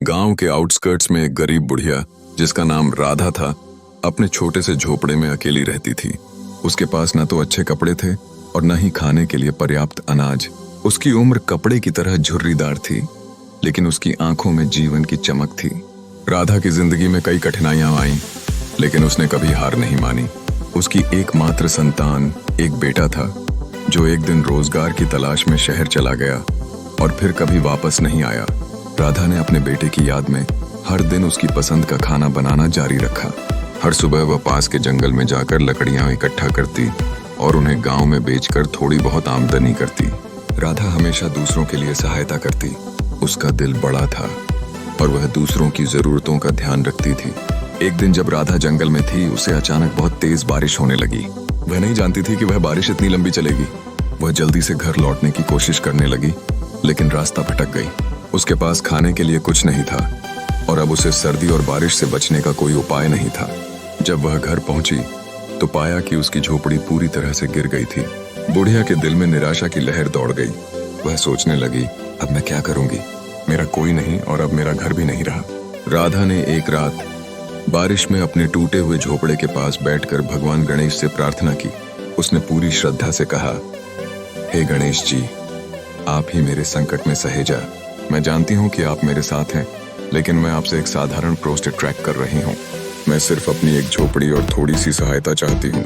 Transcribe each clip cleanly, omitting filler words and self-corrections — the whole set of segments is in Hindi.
गांव के आउटस्कर्ट्स में एक गरीब बुढ़िया जिसका नाम राधा था अपने छोटे से झोपड़े में अकेली रहती थी। उसके पास न तो अच्छे कपड़े थे और न ही खाने के लिए पर्याप्त अनाज। उसकी उम्र कपड़े की तरह झुर्रीदार थी, लेकिन उसकी आंखों में जीवन की चमक थी। राधा की जिंदगी में कई कठिनाइयां आईं, लेकिन उसने कभी हार नहीं मानी। उसकी एकमात्र संतान एक बेटा था जो एक दिन रोजगार की तलाश में शहर चला गया और फिर कभी वापस नहीं आया। राधा ने अपने बेटे की याद में हर दिन उसकी पसंद का खाना बनाना जारी रखा। हर सुबह वह पास के जंगल में जाकर लकड़ियां इकट्ठा करती और उन्हें गांव में बेचकर थोड़ी बहुत आमदनी करती। राधा हमेशा दूसरों के लिए सहायता करती। उसका दिल बड़ा था और वह दूसरों की जरूरतों का ध्यान रखती थी। एक दिन जब राधा जंगल में थी, उसे अचानक बहुत तेज बारिश होने लगी। वह नहीं जानती थी कि वह बारिश इतनी लंबी चलेगी। वह जल्दी से घर लौटने की कोशिश करने लगी, लेकिन रास्ता भटक गई। उसके पास खाने के लिए कुछ नहीं था और अब उसे सर्दी और बारिश से बचने का कोई उपाय नहीं था। जब वह घर पहुंची तो पाया कि उसकी झोपड़ी पूरी तरह से गिर गई थी। बुढ़िया के दिल में निराशा की लहर दौड़ गई। वह सोचने लगी, अब मैं क्या करूंगी? मेरा कोई नहीं और अब मेरा घर भी नहीं रहा। राधा ने एक रात बारिश में अपने टूटे हुए झोपड़े के पास बैठकर भगवान गणेश से प्रार्थना की। उसने पूरी श्रद्धा से कहा, हे गणेश जी, आप ही मेरे संकट में सहेजा। मैं जानती हूँ कि आप मेरे साथ हैं, लेकिन मैं आपसे एक साधारण प्रोस्टेट ट्रैक कर रही हूँ। मैं सिर्फ अपनी एक झोपड़ी और थोड़ी सी सहायता चाहती हूँ।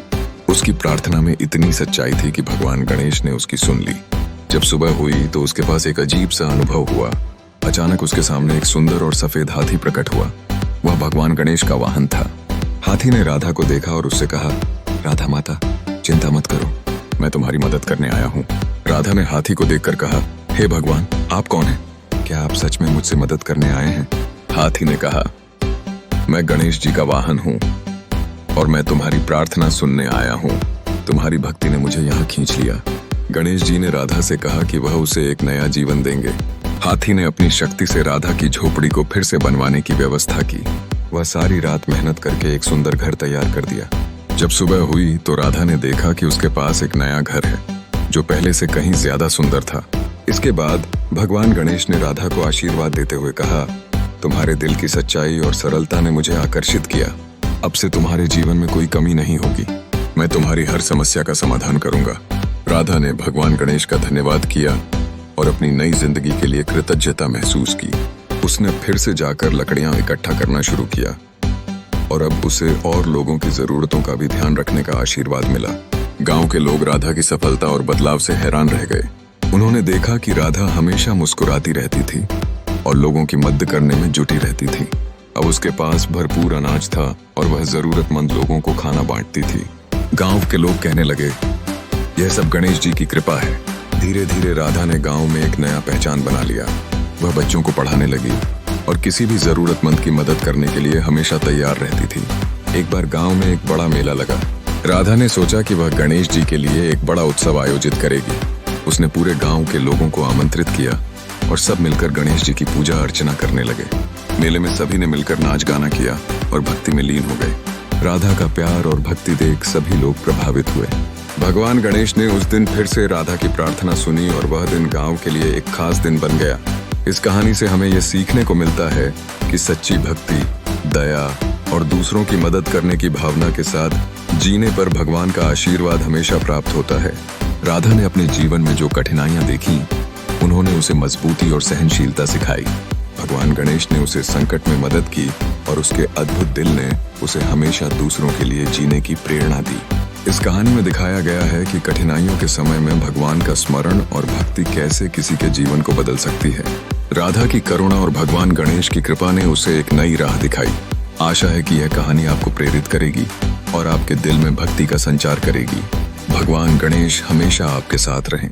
उसकी प्रार्थना में इतनी सच्चाई थी कि भगवान गणेश ने उसकी सुन ली। जब सुबह हुई तो उसके पास एक अजीब सा अनुभव हुआ। अचानक उसके सामने एक सुंदर और सफेद हाथी प्रकट हुआ। वह भगवान गणेश का वाहन था। हाथी ने राधा को देखा और उससे कहा, राधा माता, चिंता मत करो, मैं तुम्हारी मदद करने आया हूँ। राधा ने हाथी को देखकर कहा, हे भगवान, आप कौन हैं? क्या आप सच में मुझसे मदद करने आए हैं? हाथी ने कहा, मैं गणेश जी का वाहन हूँ और मैं तुम्हारी प्रार्थना सुनने आया हूँ। तुम्हारी भक्ति ने मुझे यहाँ खींच लिया। गणेश जी ने राधा से कहा कि वह उसे एक नया जीवन देंगे। हाथी ने अपनी शक्ति से राधा की झोपड़ी को फिर से बनवाने की व्यवस्था की। वह सारी रात मेहनत करके एक सुंदर घर तैयार कर दिया। जब सुबह हुई तो राधा ने देखा कि उसके पास एक नया घर है जो पहले से कहीं ज्यादा सुंदर था। इसके बाद भगवान गणेश ने राधा को आशीर्वाद देते हुए कहा, तुम्हारे दिल की सच्चाई और सरलता ने मुझे आकर्षित किया। अब से तुम्हारे जीवन में कोई कमी नहीं होगी। मैं तुम्हारी हर समस्या का समाधान करूंगा। राधा ने भगवान गणेश का धन्यवाद किया और अपनी नई जिंदगी के लिए कृतज्ञता महसूस की। उसने फिर से जाकर लकड़ियां इकट्ठा करना शुरू किया और अब उसे और लोगों की जरूरतों का भी ध्यान रखने का आशीर्वाद मिला। गांव के लोग राधा की सफलता और बदलाव से हैरान रह गए। उन्होंने देखा कि राधा हमेशा मुस्कुराती रहती थी और लोगों की मदद करने में जुटी रहती थी। अब उसके पास भरपूर अनाज था और वह जरूरतमंद लोगों को खाना बांटती थी। गांव के लोग कहने लगे, यह सब गणेश जी की कृपा है। धीरे धीरे राधा ने गांव में एक नया पहचान बना लिया। वह बच्चों को पढ़ाने लगी और किसी भी जरूरतमंद की मदद करने के लिए हमेशा तैयार रहती थी। एक बार गांव में एक बड़ा मेला लगा। राधा ने सोचा कि वह गणेश जी के लिए एक बड़ा उत्सव आयोजित करेगी। उसने पूरे गांव के लोगों को आमंत्रित किया और सब मिलकर गणेश जी की पूजा अर्चना करने लगे। मेले में सभी ने मिलकर नाच गाना किया और भक्ति में लीन हो गए। राधा का प्यार और भक्ति देख सभी लोग प्रभावित हुए। भगवान गणेश ने उस दिन फिर से राधा की प्रार्थना सुनी और वह दिन गांव के लिए एक खास दिन बन गया। इस कहानी से हमें यह सीखने को मिलता है कि सच्ची भक्ति, दया और दूसरों की मदद करने की भावना के साथ जीने पर भगवान का आशीर्वाद हमेशा प्राप्त होता है। राधा ने अपने जीवन में जो कठिनाइयां देखी, उन्होंने उसे मजबूती और सहनशीलता सिखाई। भगवान गणेश ने उसे संकट में मदद की और उसके अद्भुत दिल ने उसे हमेशा दूसरों के लिए जीने की प्रेरणा दी। इस कहानी में दिखाया गया है कि कठिनाइयों के समय में भगवान का स्मरण और भक्ति कैसे किसी के जीवन को बदल सकती है। राधा की करुणा और भगवान गणेश की कृपा ने उसे एक नई राह दिखाई। आशा है कि यह कहानी आपको प्रेरित करेगी और आपके दिल में भक्ति का संचार करेगी। भगवान गणेश हमेशा आपके साथ रहें।